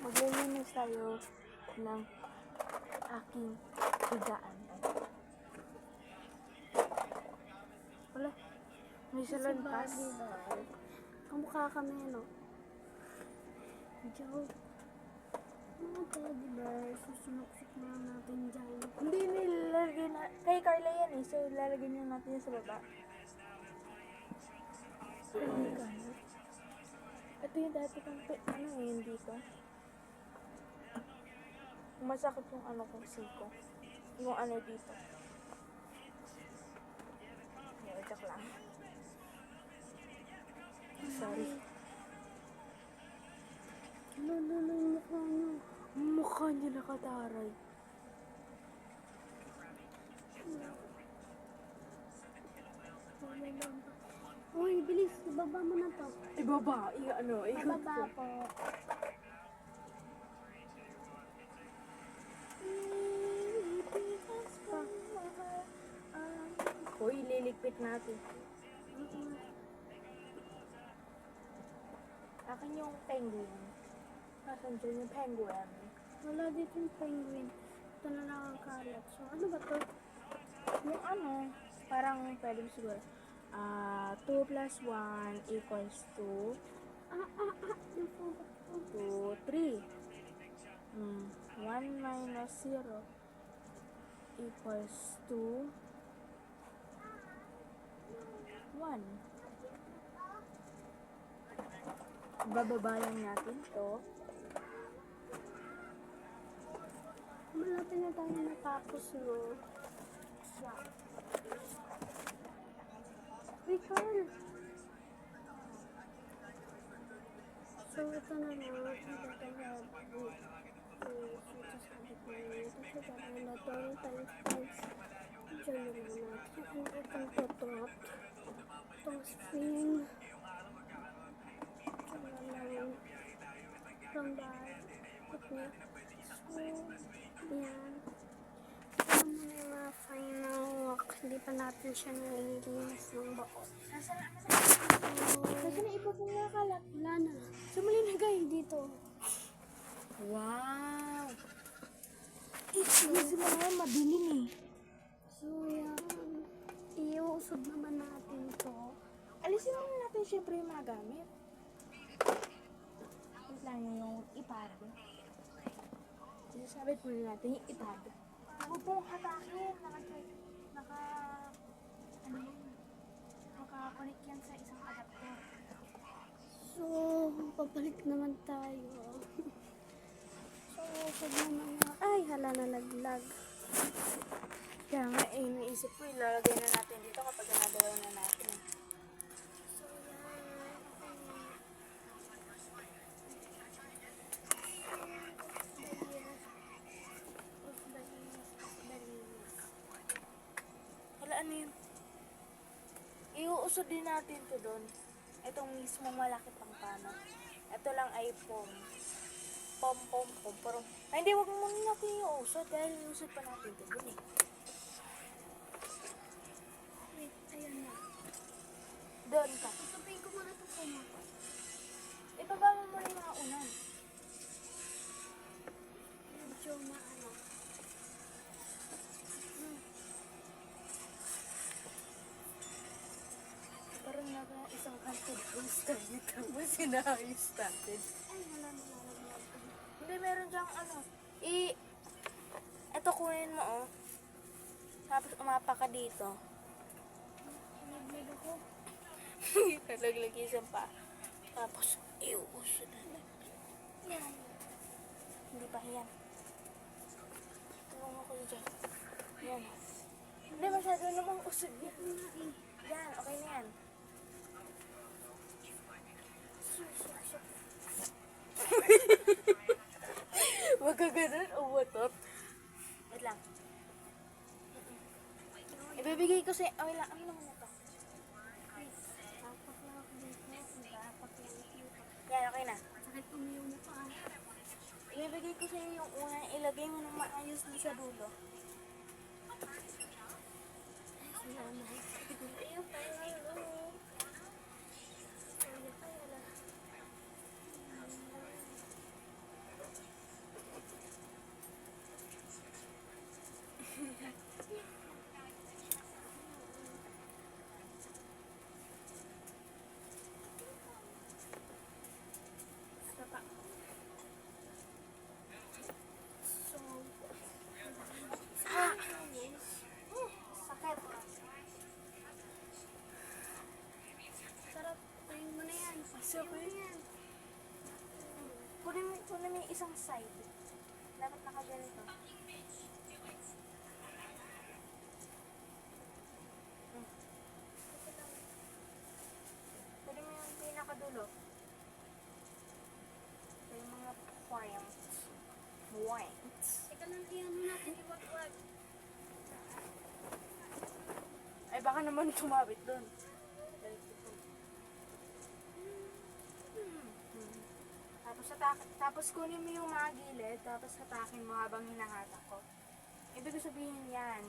Maglilinis tayo ng aking higaan. Wala, may salantas. Kamukha kami, no? Joke. Mga teddy bear, susunuksik na natin dyan. Hindi nilalagay na, kay Carla yan eh, so lalagyan niyo natin yan sa baba. Hindi ka na. Ito yung dati kong ano eh, yung dito. Masakit yung ano kong siko. Yung ano dito. Okay, joke lang. Sorry. Lalo yung mukha niyo. Mukha niya nakataray. Uy, bilis. Ibaba mo na to. Ibaba, ano, Ibaba po. Uy, liligpit natin. Akin yung penguin. Nasaan dyan yung penguin? Wala dito yung penguin. Ito na lang ang kalat. So, ano ba to? Yung ano, parang pwede siguro. 2 plus 1 equals to 2, 3. 1 minus 0 equals to 1. Bababa lang natin to. Malapit na tayo natapos, no? Siya. Uy, Carl! So, ito na lang. Itong tutot. Itong spring. From bahay. So, yan. Ito mo na yung mga final walk. Hindi pa natin siya nililinis ng baon. Kasi na iba pong nakalat. Wala na. Sumali na guys dito. Wow! Kasi mga madilim eh. So, yan. Iuusod naman natin to. Alisin muna natin syempre yung mga gamit. Wait lang yung ipad. Sasabit muna natin yung ipad. Huwag pong hatakin. Naka-connect yan sa isang adapter. So, pabalik naman tayo. So, usod naman na. Ay, hala nalaglag. Kaya nga eh, naisip ko ilalagay na natin dito kapag nagalaw na natin. So, Hala, ano yun? Iuusod din natin to doon. Itong mismong malaki pang pano. Ito lang ay pom. Pom. Ay, hindi, wag mo muna natin iuusod dahil iusod pa natin to doon eh. wait, ayan na. Doon ka. Tutupin ko muna ito po mo. Ibaba mo muna yung mga unan. Medyo maano. Parang naka isang kanto host tayo tapos sinayos natin. Ay, wala nalaglag. Hindi, meron dyang ano. Ito kunin mo oh. Tapos umapa ka dito. Nalaglag ako. Nalaglag isang pa. Tapos iuusod na. Yan. Hindi pa yan. Tulungan ko dyan. Yan. Hindi masyado namang usod yan. Yan, okay na yan. Wag ka ganun, uwatot. Wait lang. Ibibigay ko sa'yo. Okay lang, ano naman ito? Tapak lang ako dito. Tapak lang dito. Yan, okay na. Sakit umiyaw mo pa. Ibibigay ko sa'yo yung una. Ilagay mo ng maayos din sa dulo. Sana. Ayun, final look. Ayun, kaya lang. Sapa. So, Sakit. sarap. Ayun mo na yan. Ayun mo na yan. Kunin mo yung isang side. Dapat nakaganito. Kunin mo yung pinakadulo. Ito yung mga points. Points. Teka lang, iyan natin. Iwag-wag. Ay, baka naman tumabit doon. Tapos kunin mo yung mga gilid, tapos hatakin mo habang hinahatak ko. Ibig sabihin yan.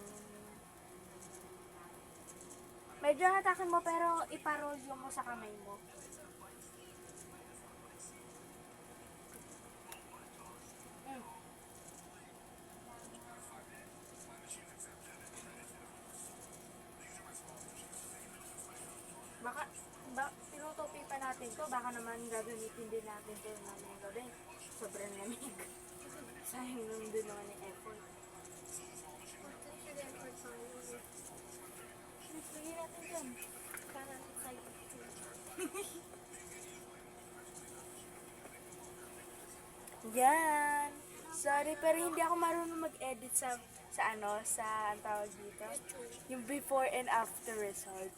Medyo hatakin mo pero iparol yung mo sa kamay mo. Mm. Tinutupi pa natin to, baka naman gagamitin din natin to namin gabi. Sobrang lamig. Sayang nun din naman yung effort. Lagyan natin dyan. Para sa'yo. Yan. Sorry, pero hindi ako marunong mag-edit sa ang tawag dito. Yung before and after result.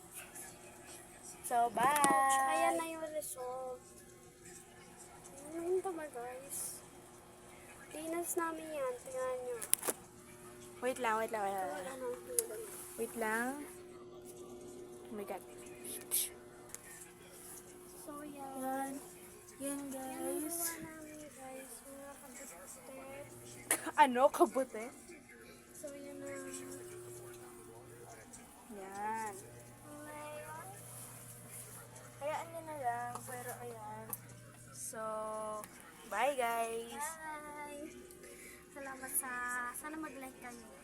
So, bye! Ayan na yung result. Ano ba ba, guys? Linas namin yan. Tingnan nyo. Wait lang. Wala nang Wait lang. Oh my God. So, yan. Yan. Yan, Yan ang guys. gawa namin, guys. Mga kabuste. Ano? Kabute? So, yan na. Yan. Ngayon, Hayaan nyo na lang. Pero ayan. So, bye guys! bye! Salamat sa... Sana mag-like kayo.